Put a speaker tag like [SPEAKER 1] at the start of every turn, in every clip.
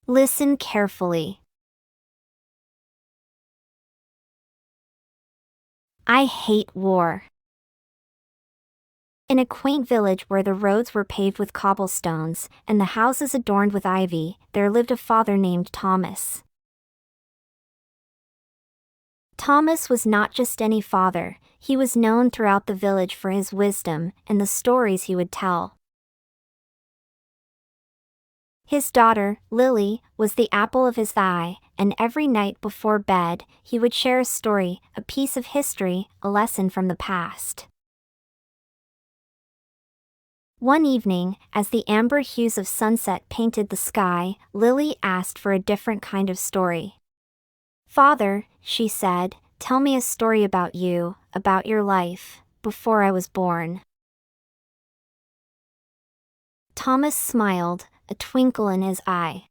[SPEAKER 1] Listen carefully. I hate war. In a quaint village where the roads were paved with cobblestones and the houses adorned with ivy, there lived a father named Thomas. Thomas was not just any father, he was known throughout the village for his wisdom and the stories he would tell. His daughter, Lily, was the apple of his eye, and every night before bed, he would share a story, a piece of history, a lesson from the past. One evening, as the amber hues of sunset painted the sky, Lily asked for a different kind of story. "Father," she said, "tell me a story about you, about your life, before I was born." Thomas smiled, a twinkle in his eye.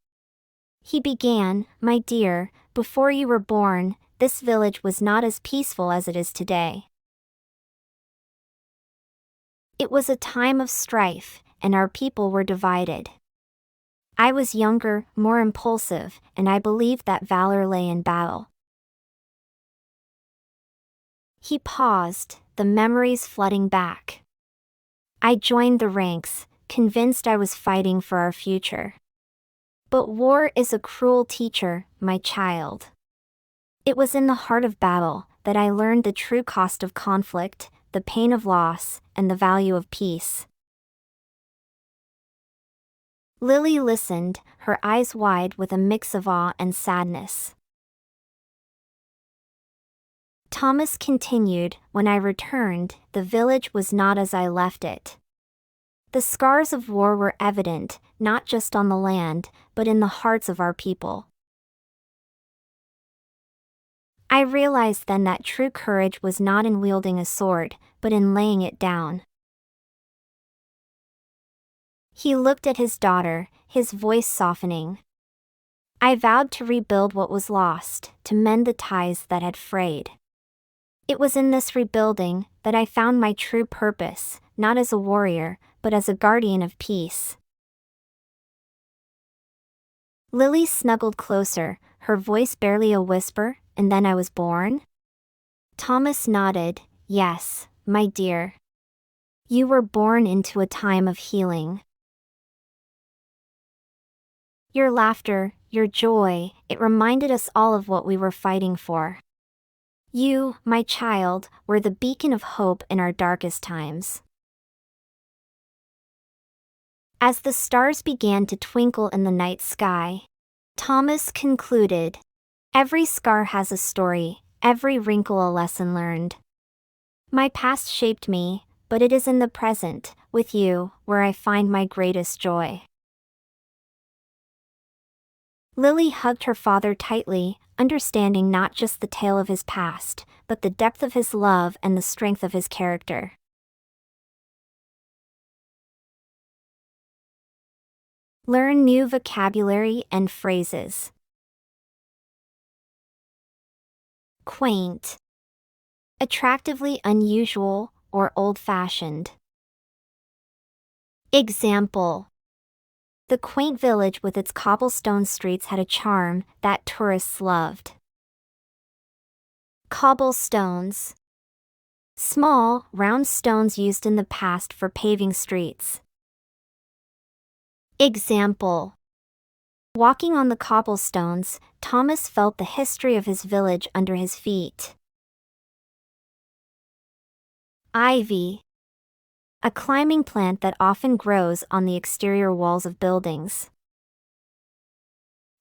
[SPEAKER 1] He began, "My dear, before you were born, this village was not as peaceful as it is today. It was a time of strife, and our people were divided. I was younger, more impulsive, and I believed that valor lay in battle." He paused, the memories flooding back. "I joined the ranks, convinced I was fighting for our future. But war is a cruel teacher, my child. It was in the heart of battle that I learned the true cost of conflict, the pain of loss, and the value of peace." Lily listened, her eyes wide with a mix of awe and sadness. Thomas continued, "When I returned, the village was not as I left it. The scars of war were evident, not just on the land, but in the hearts of our people. I realized then that true courage was not in wielding a sword, but in laying it down." He looked at his daughter, his voice softening. "I vowed to rebuild what was lost, to mend the ties that had frayed. It was in this rebuilding that I found my true purpose, not as a warrior, but as a guardian of peace." Lily snuggled closer, her voice barely a whisper, "And then I was born?" Thomas nodded, "Yes, my dear. You were born into a time of healing. Your laughter, your joy, it reminded us all of what we were fighting for. You, my child, were the beacon of hope in our darkest times." As the stars began to twinkle in the night sky, Thomas concluded, "Every scar has a story, every wrinkle a lesson learned. My past shaped me, but it is in the present, with you, where I find my greatest joy." Lily hugged her father tightly, understanding not just the tale of his past, but the depth of his love and the strength of his character. Learn new vocabulary and phrases. Quaint. Attractively unusual or old-fashioned. Example. The quaint village with its cobblestone streets had a charm that tourists loved. Cobblestones. Small, round stones used in the past for paving streets. Example. Walking on the cobblestones, Thomas felt the history of his village under his feet. Ivy. A climbing plant that often grows on the exterior walls of buildings.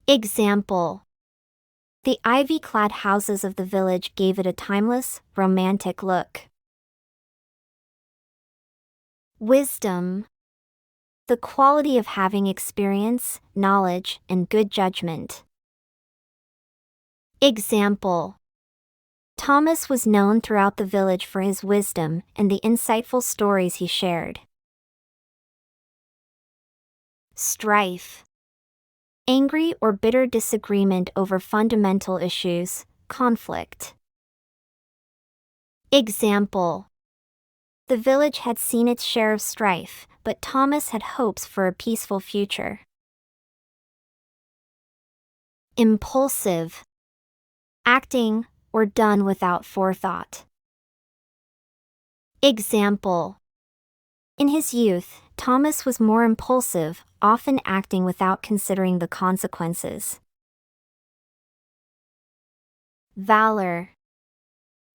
[SPEAKER 1] Example. The ivy-clad houses of the village gave it a timeless, romantic look. Wisdom. The quality of having experience, knowledge, and good judgment. Example. Thomas was known throughout the village for his wisdom and the insightful stories he shared. Strife. Angry or bitter disagreement over fundamental issues, conflict. Example. The village had seen its share of strife, but Thomas had hopes for a peaceful future. Impulsive. Acting or done without forethought. Example. In his youth, Thomas was more impulsive, often acting without considering the consequences. Valor.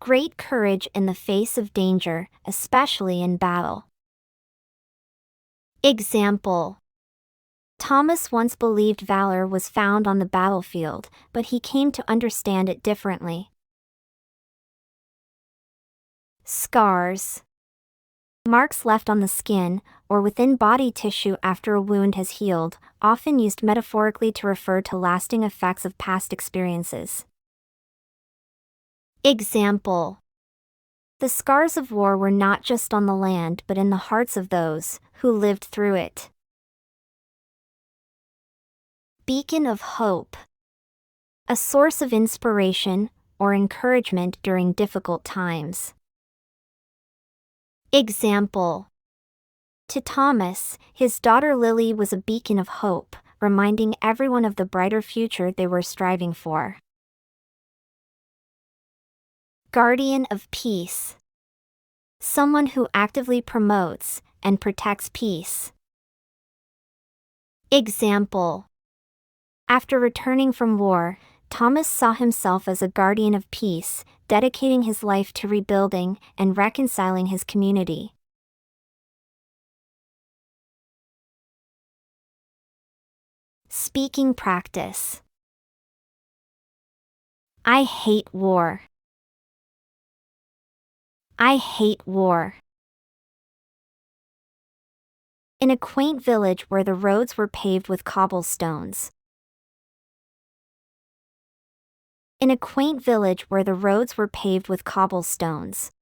[SPEAKER 1] Great courage in the face of danger, especially in battle. Example. Thomas once believed valor was found on the battlefield, but he came to understand it differently. Scars. Marks left on the skin, or within body tissue after a wound has healed, often used metaphorically to refer to lasting effects of past experiences. Example. The scars of war were not just on the land but in the hearts of those who lived through it. Beacon of hope. A source of inspiration or encouragement during difficult times. Example. To Thomas, his daughter Lily was a beacon of hope, reminding everyone of the brighter future they were striving for. Guardian of peace. Someone who actively promotes and protects peace. Example. After returning from war, Thomas saw himself as a guardian of peace, dedicating his life to rebuilding and reconciling his community. Speaking practice. I hate war. I hate war. In a quaint village where the roads were paved with cobblestones. In a quaint village where the roads were paved with cobblestones.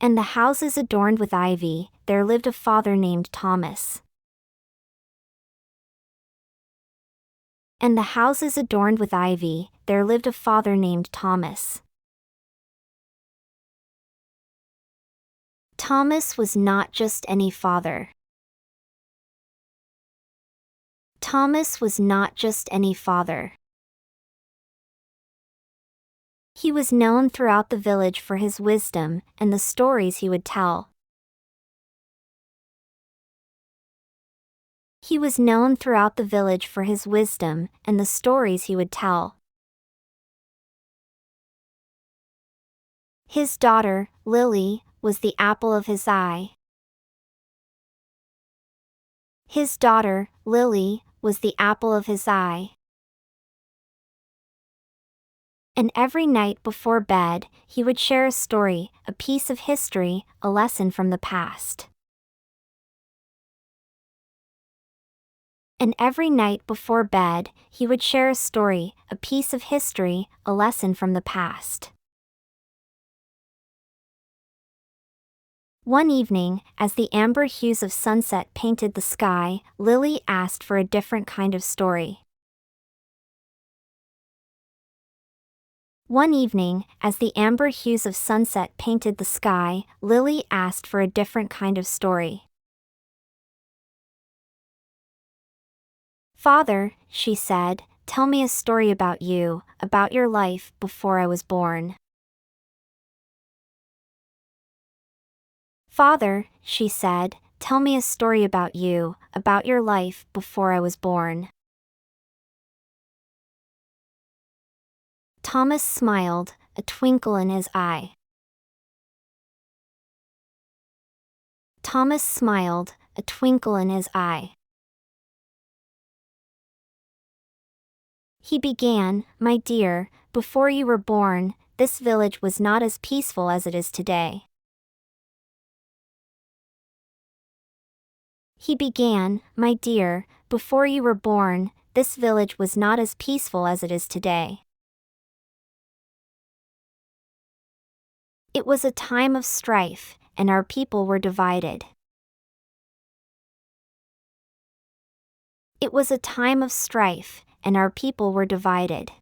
[SPEAKER 1] And the houses adorned with ivy, there lived a father named Thomas. And the houses adorned with ivy, there lived a father named Thomas. Thomas was not just any father. Thomas was not just any father. He was known throughout the village for his wisdom and the stories he would tell. He was known throughout the village for his wisdom and the stories he would tell. His daughter, Lily, was the apple of his eye. His daughter, Lily, was the apple of his eye. And every night before bed, he would share a story, a piece of history, a lesson from the past. And every night before bed, he would share a story, a piece of history, a lesson from the past. One evening, as the amber hues of sunset painted the sky, Lily asked for a different kind of story. One evening, as the amber hues of sunset painted the sky, Lily asked for a different kind of story. "Father," she said, "tell me a story about you, about your life before I was born." "Father," she said, "tell me a story about you, about your life before I was born." Thomas smiled, a twinkle in his eye. Thomas smiled, a twinkle in his eye. He began, "My dear, before you were born, this village was not as peaceful as it is today." He began, "My dear, before you were born, this village was not as peaceful as it is today. It was a time of strife, and our people were divided. It was a time of strife, and our people were divided.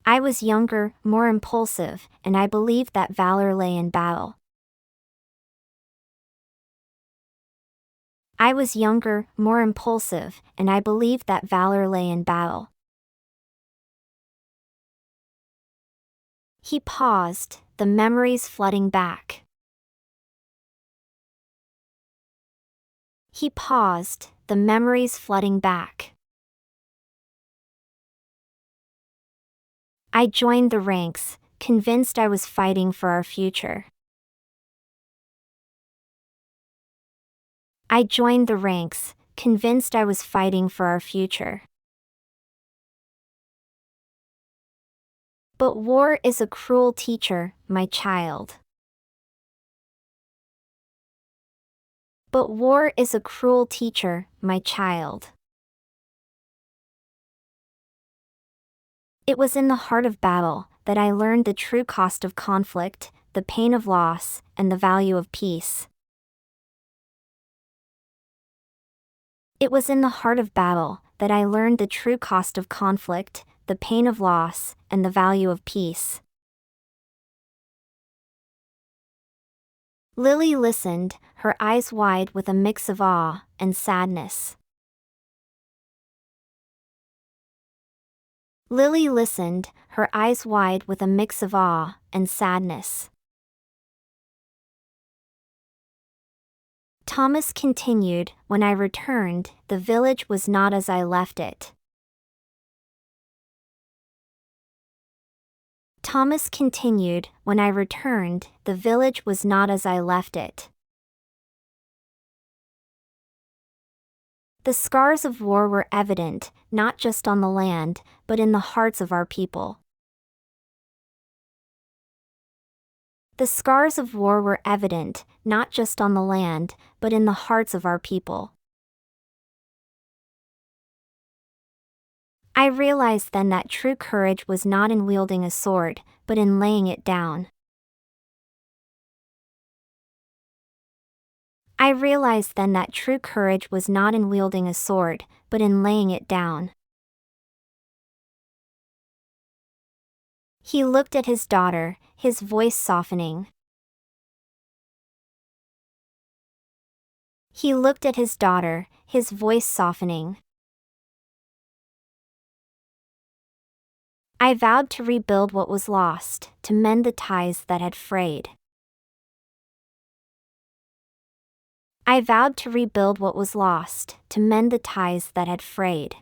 [SPEAKER 1] I was younger, more impulsive, and I believed that valor lay in battle. I was younger, more impulsive, and I believed that valor lay in battle. He paused, the memories flooding back. He paused, the memories flooding back. I joined the ranks, convinced I was fighting for our future. I joined the ranks, convinced I was fighting for our future. But war is a cruel teacher, my child. But war is a cruel teacher, my child. It was in the heart of battle that I learned the true cost of conflict, the pain of loss, and the value of peace. It was in the heart of battle that I learned the true cost of conflict, the pain of loss, and the value of peace. Lily listened, her eyes wide with a mix of awe and sadness. Lily listened, her eyes wide with a mix of awe and sadness. Thomas continued, when I returned, the village was not as I left it. Thomas continued, when I returned, the village was not as I left it. The scars of war were evident, not just on the land, but in the hearts of our people. The scars of war were evident, not just on the land, but in the hearts of our people. I realized then that true courage was not in wielding a sword, but in laying it down. I realized then that true courage was not in wielding a sword, but in laying it down. He looked at his daughter, his voice softening. He looked at his daughter, his voice softening. I vowed to rebuild what was lost, to mend the ties that had frayed. I vowed to rebuild what was lost, to mend the ties that had frayed.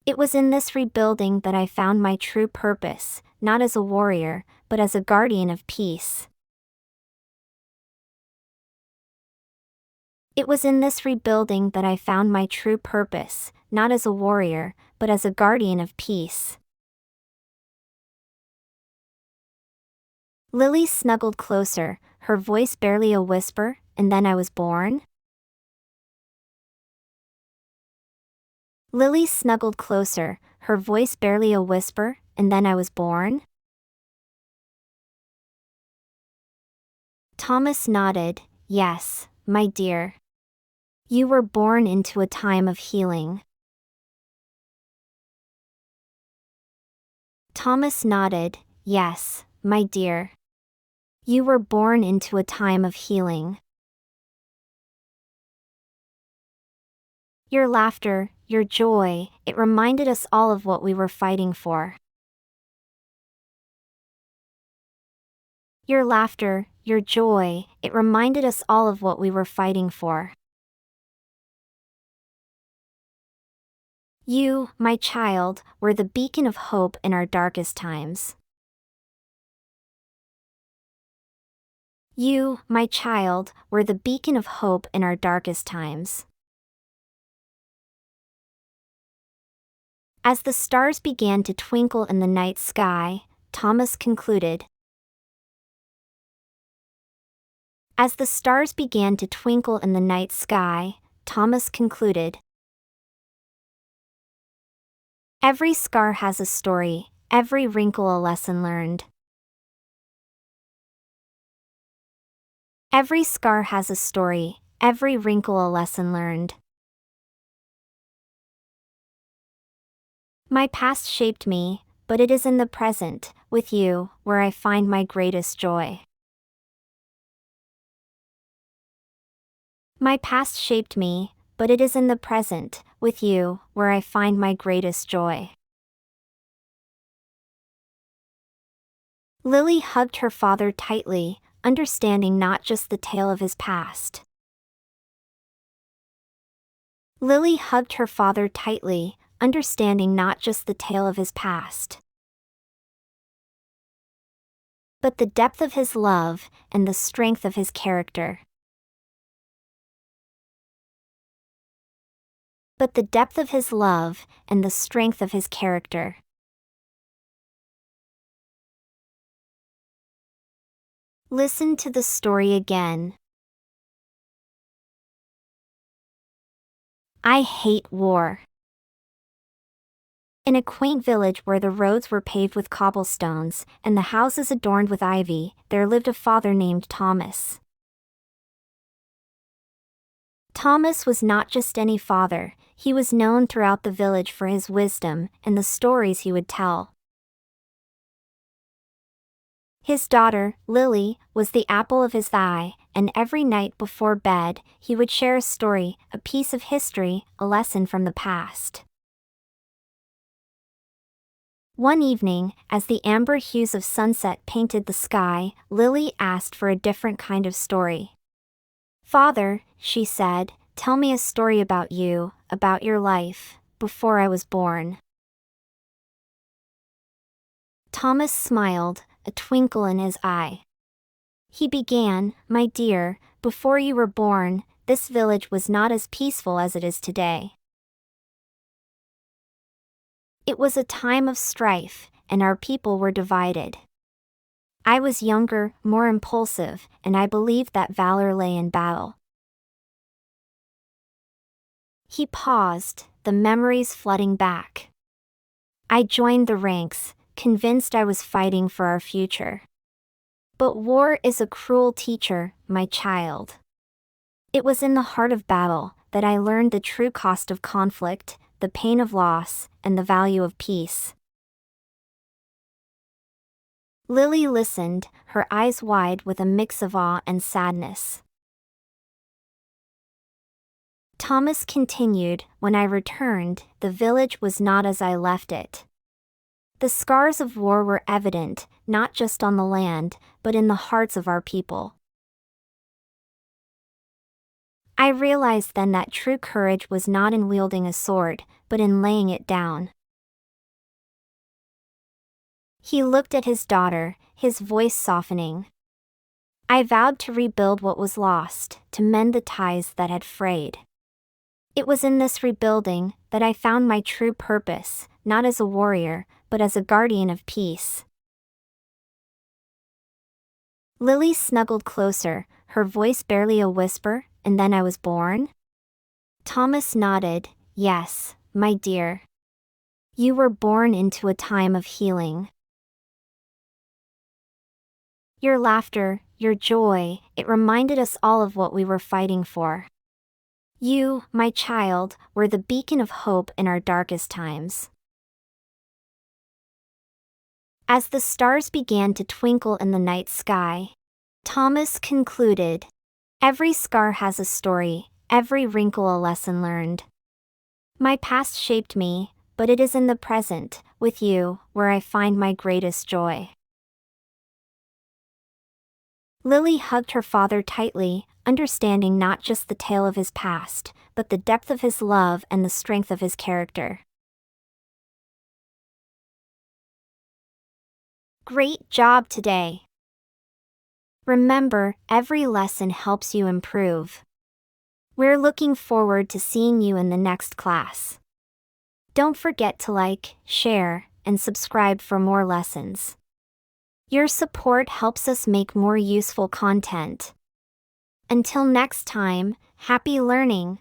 [SPEAKER 1] It was in this rebuilding that I found my true purpose, not as a warrior, but as a guardian of peace. It was in this rebuilding that I found my true purpose, not as a warrior, but as a guardian of peace. Lily snuggled closer, her voice barely a whisper, and then I was born? Lily snuggled closer, her voice barely a whisper, and then I was born? Thomas nodded, yes, my dear. You were born into a time of healing. Thomas nodded, yes, my dear. You were born into a time of healing. Your laughter, your joy, it reminded us all of what we were fighting for. Your laughter, your joy, it reminded us all of what we were fighting for. You, my child, were the beacon of hope in our darkest times. You, my child, were the beacon of hope in our darkest times. As the stars began to twinkle in the night sky, Thomas concluded. As the stars began to twinkle in the night sky, Thomas concluded. Every scar has a story, every wrinkle a lesson learned. Every scar has a story, every wrinkle a lesson learned. My past shaped me, but it is in the present, with you, where I find my greatest joy. My past shaped me, but it is in the present, with you, where I find my greatest joy. Lily hugged her father tightly, understanding not just the tale of his past. Lily hugged her father tightly, understanding not just the tale of his past, but the depth of his love and the strength of his character. But the depth of his love and the strength of his character. Listen to the story again. I hate war. In a quaint village where the roads were paved with cobblestones and the houses adorned with ivy, there lived a father named Thomas. Thomas was not just any father, he was known throughout the village for his wisdom and the stories he would tell. His daughter, Lily, was the apple of his eye, and every night before bed, he would share a story, a piece of history, a lesson from the past. One evening, as the amber hues of sunset painted the sky, Lily asked for a different kind of story. "Father," she said, "tell me a story about you, about your life, before I was born." Thomas smiled, a twinkle in his eye. He began, "My dear, before you were born, this village was not as peaceful as it is today. It was a time of strife, and our people were divided. I was younger, more impulsive, and I believed that valor lay in battle." He paused, the memories flooding back. "I joined the ranks, convinced I was fighting for our future. But war is a cruel teacher, my child. It was in the heart of battle that I learned the true cost of conflict, the pain of loss, and the value of peace." Lily listened, her eyes wide with a mix of awe and sadness. Thomas continued, "When I returned, the village was not as I left it. The scars of war were evident, not just on the land, but in the hearts of our people. I realized then that true courage was not in wielding a sword, but in laying it down." He looked at his daughter, his voice softening. "I vowed to rebuild what was lost, to mend the ties that had frayed. It was in this rebuilding that I found my true purpose, not as a warrior, but as a guardian of peace." Lily snuggled closer, her voice barely a whisper, "And then I was born?" Thomas nodded, "Yes, my dear. You were born into a time of healing. Your laughter, your joy, it reminded us all of what we were fighting for. You, my child, were the beacon of hope in our darkest times." As the stars began to twinkle in the night sky, Thomas concluded, "Every scar has a story, every wrinkle a lesson learned. My past shaped me, but it is in the present, with you, where I find my greatest joy." Lily hugged her father tightly, understanding not just the tale of his past, but the depth of his love and the strength of his character. Great job today! Remember, every lesson helps you improve. We're looking forward to seeing you in the next class. Don't forget to like, share, and subscribe for more lessons. Your support helps us make more useful content. Until next time, happy learning!